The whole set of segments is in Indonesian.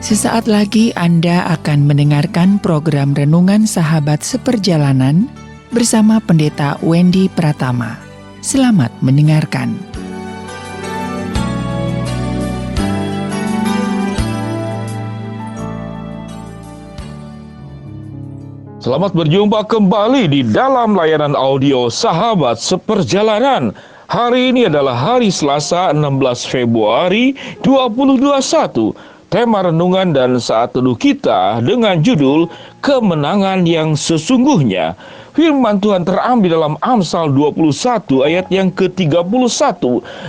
Sesaat lagi Anda akan mendengarkan program Renungan Sahabat Seperjalanan bersama Pendeta Wendy Pratama. Selamat mendengarkan. Selamat berjumpa kembali di dalam layanan audio Sahabat Seperjalanan. Hari ini adalah hari Selasa 16 Februari 2021. Tema renungan dan saat teduh kita dengan judul Kemenangan yang Sesungguhnya. Firman Tuhan terambil dalam Amsal 21 ayat yang ke-31.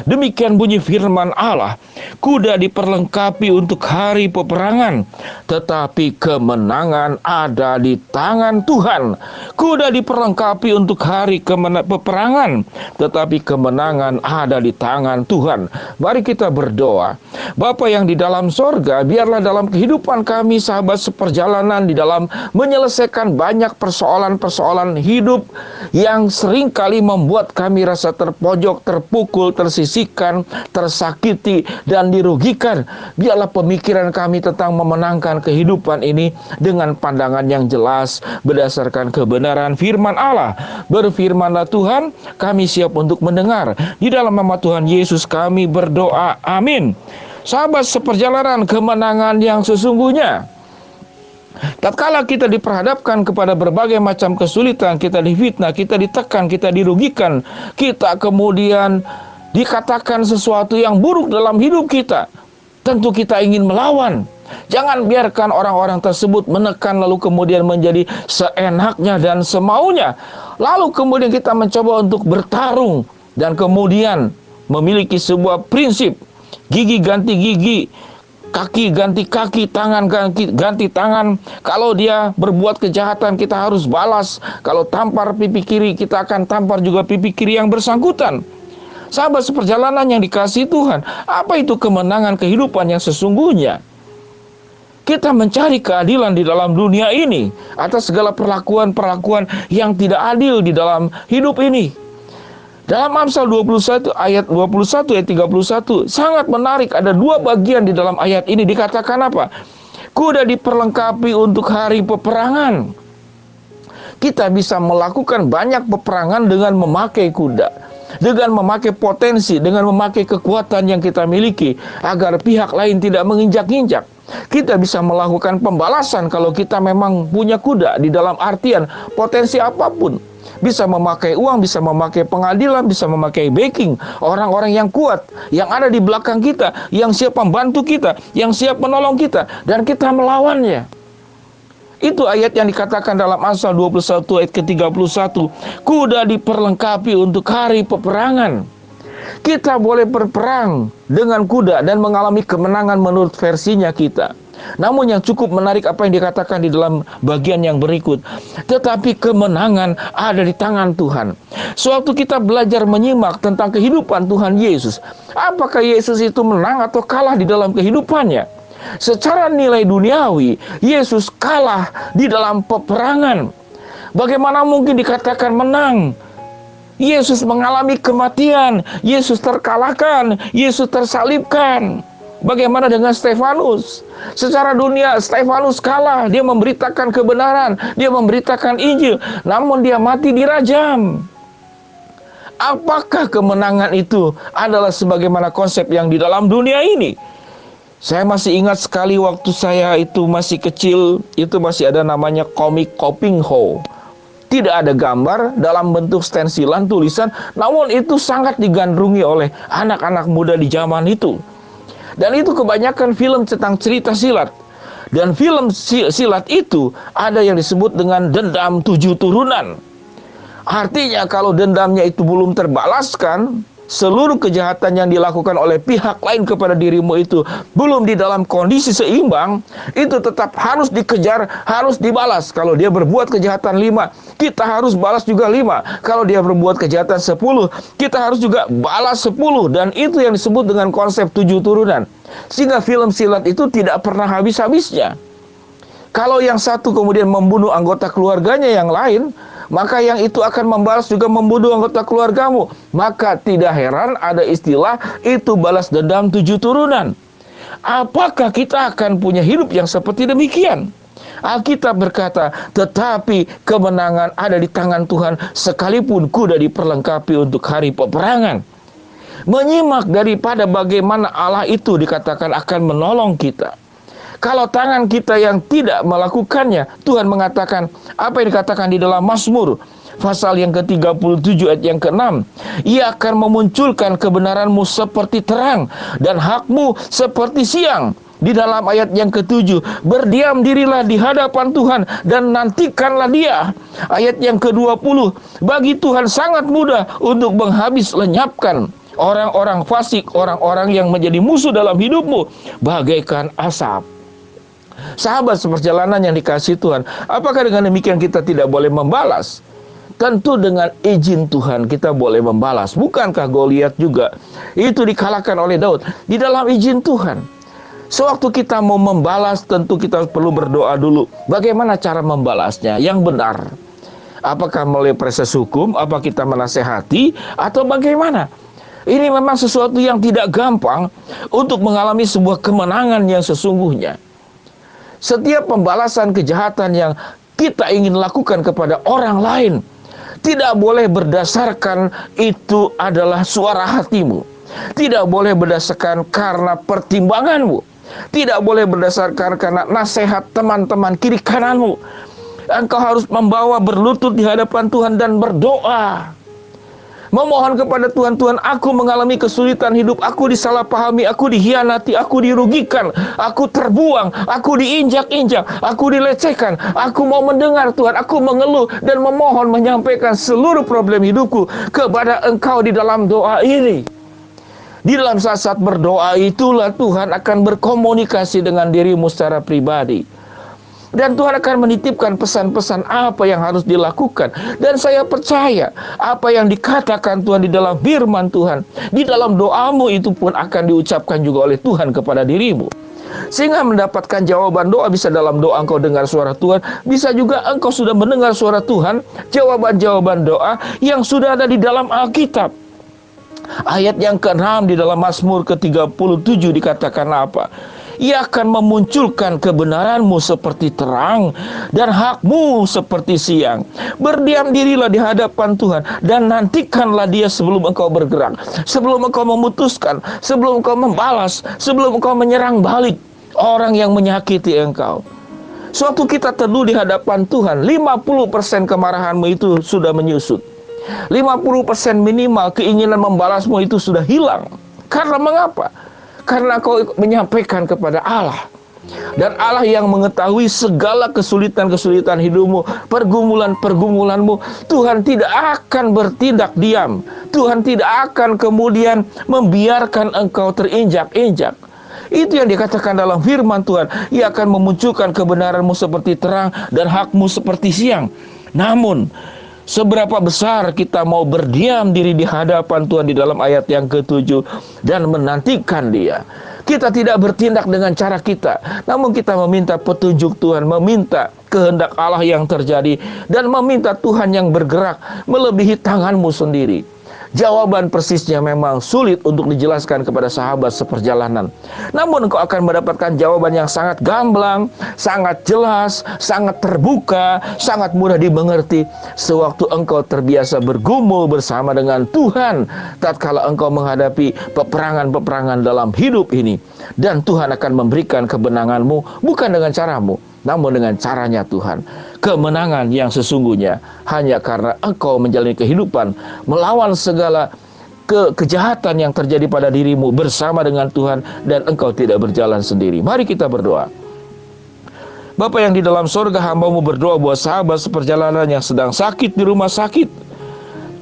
Demikian bunyi firman Allah. Kuda diperlengkapi untuk hari peperangan, tetapi kemenangan ada di tangan Tuhan. Kuda diperlengkapi untuk hari peperangan, tetapi kemenangan ada di tangan Tuhan. Mari kita berdoa. Bapa yang di dalam sorga, biarlah dalam kehidupan kami sahabat seperjalanan di dalam menyelesaikan banyak persoalan-persoalan hidup yang seringkali membuat kami rasa terpojok, terpukul, tersisihkan, tersakiti, dan dirugikan. Biarlah pemikiran kami tentang memenangkan kehidupan ini dengan pandangan yang jelas berdasarkan kebenaran firman Allah. Berfirmanlah Tuhan, kami siap untuk mendengar. Di dalam nama Tuhan Yesus kami berdoa. Amin. Sahabat seperjalanan, kemenangan yang sesungguhnya. Tatkala kita diperhadapkan kepada berbagai macam kesulitan, kita difitnah, kita ditekan, kita dirugikan, kita kemudian dikatakan sesuatu yang buruk dalam hidup kita, tentu kita ingin melawan. Jangan biarkan orang-orang tersebut menekan lalu kemudian menjadi seenaknya dan semaunya. Lalu kemudian kita mencoba untuk bertarung dan kemudian memiliki sebuah prinsip, gigi ganti gigi, kaki ganti kaki, tangan ganti tangan. Kalau dia berbuat kejahatan, kita harus balas. Kalau tampar pipi kiri, kita akan tampar juga pipi kiri yang bersangkutan. Sahabat seperjalanan yang dikasihi Tuhan, apa itu kemenangan kehidupan yang sesungguhnya? Kita mencari keadilan di dalam dunia ini atas segala perlakuan-perlakuan yang tidak adil di dalam hidup ini. Dalam Amsal 21 ayat 31 sangat menarik, ada dua bagian di dalam ayat ini. Dikatakan apa? Kuda diperlengkapi untuk hari peperangan. Kita bisa melakukan banyak peperangan dengan memakai kuda, dengan memakai potensi, dengan memakai kekuatan yang kita miliki agar pihak lain tidak menginjak-injak. Kita bisa melakukan pembalasan kalau kita memang punya kuda di dalam artian potensi apapun. Bisa memakai uang, bisa memakai pengadilan, bisa memakai backing orang-orang yang kuat, yang ada di belakang kita, yang siap membantu kita, yang siap menolong kita, dan kita melawannya. Itu ayat yang dikatakan dalam Amsal 21 ayat ke-31. Kuda diperlengkapi untuk hari peperangan. Kita boleh berperang dengan kuda dan mengalami kemenangan menurut versinya kita. Namun yang cukup menarik apa yang dikatakan di dalam bagian yang berikut. Tetapi kemenangan ada di tangan Tuhan. Sewaktu kita belajar menyimak tentang kehidupan Tuhan Yesus, apakah Yesus itu menang atau kalah di dalam kehidupannya? Secara nilai duniawi, Yesus kalah di dalam peperangan. Bagaimana mungkin dikatakan menang? Yesus mengalami kematian, Yesus terkalahkan, Yesus tersalibkan. Bagaimana dengan Stefanus? Secara dunia Stefanus kalah, dia memberitakan kebenaran, dia memberitakan Injil, namun dia mati dirajam. Apakah kemenangan itu adalah sebagaimana konsep yang di dalam dunia ini? Saya masih ingat sekali waktu saya itu masih kecil, itu masih ada namanya komik Kopingho. Tidak ada gambar dalam bentuk stensilan, tulisan, namun itu sangat digandrungi oleh anak-anak muda di zaman itu. Dan itu kebanyakan film tentang cerita silat. Dan film silat itu ada yang disebut dengan dendam 7 turunan. Artinya kalau dendamnya itu belum terbalaskan, seluruh kejahatan yang dilakukan oleh pihak lain kepada dirimu itu belum di dalam kondisi seimbang, itu tetap harus dikejar, harus dibalas. Kalau dia berbuat kejahatan 5, kita harus balas juga 5. Kalau dia berbuat kejahatan 10, kita harus juga balas 10. Dan itu yang disebut dengan konsep 7 turunan. Sehingga film silat itu tidak pernah habis-habisnya. Kalau yang satu kemudian membunuh anggota keluarganya yang lain, maka yang itu akan membalas juga membunuh anggota keluargamu. Maka tidak heran ada istilah itu balas dendam 7 turunan. Apakah kita akan punya hidup yang seperti demikian? Alkitab berkata, tetapi kemenangan ada di tangan Tuhan sekalipun kuda diperlengkapi untuk hari peperangan. Menyimak daripada bagaimana Allah itu dikatakan akan menolong kita. Kalau tangan kita yang tidak melakukannya, Tuhan mengatakan, apa yang dikatakan di dalam Mazmur pasal yang ke-37 ayat yang ke-6, Ia akan memunculkan kebenaranmu seperti terang dan hakmu seperti siang. Di dalam ayat yang ke-7, berdiam dirilah di hadapan Tuhan dan nantikanlah Dia. Ayat yang ke-20, bagi Tuhan sangat mudah untuk menghabis lenyapkan orang-orang fasik, orang-orang yang menjadi musuh dalam hidupmu bagaikan asap. Sahabat seperjalanan yang dikasihi Tuhan, apakah dengan demikian kita tidak boleh membalas? Tentu dengan izin Tuhan kita boleh membalas. Bukankah Goliat juga itu dikalahkan oleh Daud di dalam izin Tuhan? Sewaktu kita mau membalas, tentu kita perlu berdoa dulu. Bagaimana cara membalasnya yang benar? Apakah melalui proses hukum? Apa kita menasehati? Atau bagaimana? Ini memang sesuatu yang tidak gampang untuk mengalami sebuah kemenangan yang sesungguhnya. Setiap pembalasan kejahatan yang kita ingin lakukan kepada orang lain tidak boleh berdasarkan itu adalah suara hatimu. Tidak boleh berdasarkan karena pertimbanganmu. Tidak boleh berdasarkan karena nasihat teman-teman kiri kananmu. Engkau harus membawa berlutut di hadapan Tuhan dan berdoa. Memohon kepada Tuhan, Tuhan, aku mengalami kesulitan hidup, aku disalahpahami, aku dikhianati, aku dirugikan, aku terbuang, aku diinjak-injak, aku dilecehkan. Aku mau mendengar Tuhan, aku mengeluh dan memohon menyampaikan seluruh problem hidupku kepada Engkau di dalam doa ini. Di dalam saat-saat berdoa itulah Tuhan akan berkomunikasi dengan dirimu secara pribadi. Dan Tuhan akan menitipkan pesan-pesan apa yang harus dilakukan. Dan saya percaya apa yang dikatakan Tuhan di dalam firman Tuhan, di dalam doamu itu pun akan diucapkan juga oleh Tuhan kepada dirimu. Sehingga mendapatkan jawaban doa, bisa dalam doa engkau dengar suara Tuhan, bisa juga engkau sudah mendengar suara Tuhan, jawaban-jawaban doa yang sudah ada di dalam Alkitab. Ayat yang ke-6 di dalam Mazmur ke-37 dikatakan apa? Ia akan memunculkan kebenaranmu seperti terang dan hakmu seperti siang. Berdiam dirilah di hadapan Tuhan dan nantikanlah Dia sebelum engkau bergerak, sebelum engkau memutuskan, sebelum engkau membalas, sebelum engkau menyerang balik orang yang menyakiti engkau. Suatu kita teduh di hadapan Tuhan, 50% kemarahanmu itu sudah menyusut. 50% minimal keinginan membalasmu itu sudah hilang. Karena mengapa? Karena kau menyampaikan kepada Allah. Dan Allah yang mengetahui segala kesulitan-kesulitan hidupmu, pergumulan-pergumulanmu, Tuhan tidak akan bertindak diam. Tuhan tidak akan kemudian membiarkan engkau terinjak-injak. Itu yang dikatakan dalam firman Tuhan. Ia akan memunculkan kebenaranmu seperti terang dan hakmu seperti siang. Namun seberapa besar kita mau berdiam diri di hadapan Tuhan di dalam ayat yang ke-7 dan menantikan Dia. Kita tidak bertindak dengan cara kita, namun kita meminta petunjuk Tuhan, meminta kehendak Allah yang terjadi, dan meminta Tuhan yang bergerak melebihi tanganmu sendiri. Jawaban persisnya memang sulit untuk dijelaskan kepada sahabat seperjalanan. Namun engkau akan mendapatkan jawaban yang sangat gamblang, sangat jelas, sangat terbuka, sangat mudah dimengerti sewaktu engkau terbiasa bergumul bersama dengan Tuhan tatkala engkau menghadapi peperangan-peperangan dalam hidup ini. Dan Tuhan akan memberikan kemenanganmu bukan dengan caramu, namun dengan caranya Tuhan. Kemenangan yang sesungguhnya hanya karena engkau menjalani kehidupan melawan segala kejahatan yang terjadi pada dirimu bersama dengan Tuhan, dan engkau tidak berjalan sendiri. Mari kita berdoa. Bapa yang di dalam sorga, hamba-Mu berdoa buat sahabat seperjalanan yang sedang sakit di rumah sakit.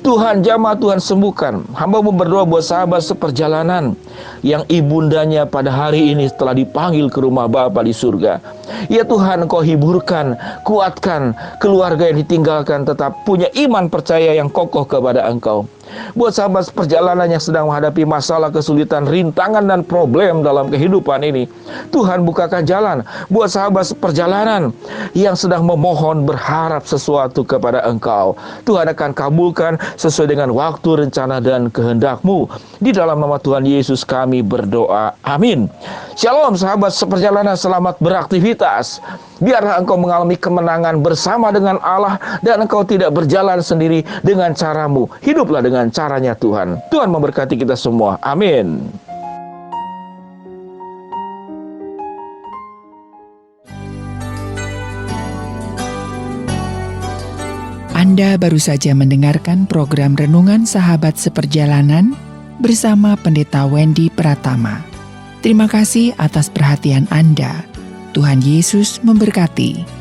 Tuhan jamah, Tuhan sembuhkan. Hamba-Mu berdoa buat sahabat seperjalanan yang ibundanya pada hari ini telah dipanggil ke rumah Bapa di surga. Ya Tuhan, Engkau hiburkan, kuatkan keluarga yang ditinggalkan, tetap punya iman percaya yang kokoh kepada Engkau. Buat sahabat perjalanan yang sedang menghadapi masalah, kesulitan, rintangan, dan problem dalam kehidupan ini, Tuhan bukakan jalan. Buat sahabat perjalanan yang sedang memohon, berharap sesuatu kepada Engkau, Tuhan akan kabulkan sesuai dengan waktu, rencana, dan kehendak-Mu. Di dalam nama Tuhan Yesus kami berdoa. Amin. Shalom sahabat seperjalanan, selamat beraktivitas. Biarlah engkau mengalami kemenangan bersama dengan Allah dan engkau tidak berjalan sendiri dengan caramu. Hiduplah dengan caranya Tuhan. Tuhan memberkati kita semua. Amin. Anda baru saja mendengarkan program Renungan Sahabat Seperjalanan bersama Pendeta Wendy Pratama. Terima kasih atas perhatian Anda. Tuhan Yesus memberkati.